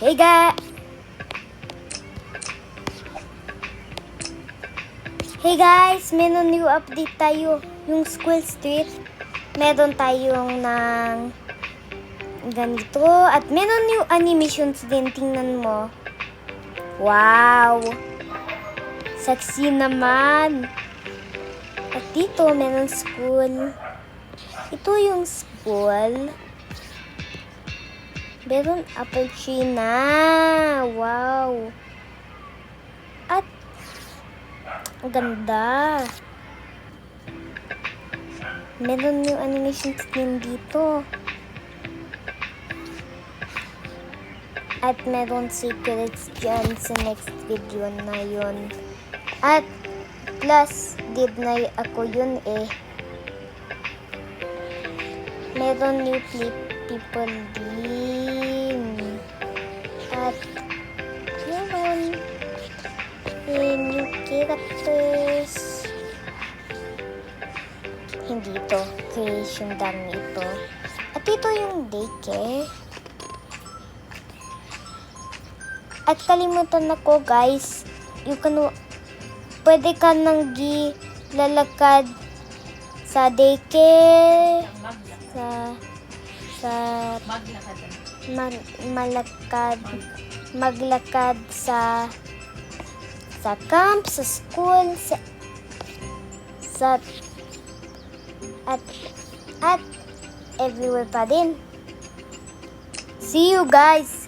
Hey guys! Hey guys! Meron new update tayo. Yung Squirrel Street. Meron tayong ng ganito. At meron new animations din. Tingnan mo. Wow! Sexy naman. At dito, meron school. Ito yung school. Meron apple tree na. Wow. At ang ganda. Meron yung animation din dito. At meron secrets dyan sa next video na yun. At plus, did na ako yun eh. Meron new people din. At meron new characters. Hindi ito. Creation done ito. At ito yung daycare. At kalimutan ako guys. Pwede ka nang lalakad sa daycare. Maglakad sa camp, sa school, at everywhere pa din. See you guys!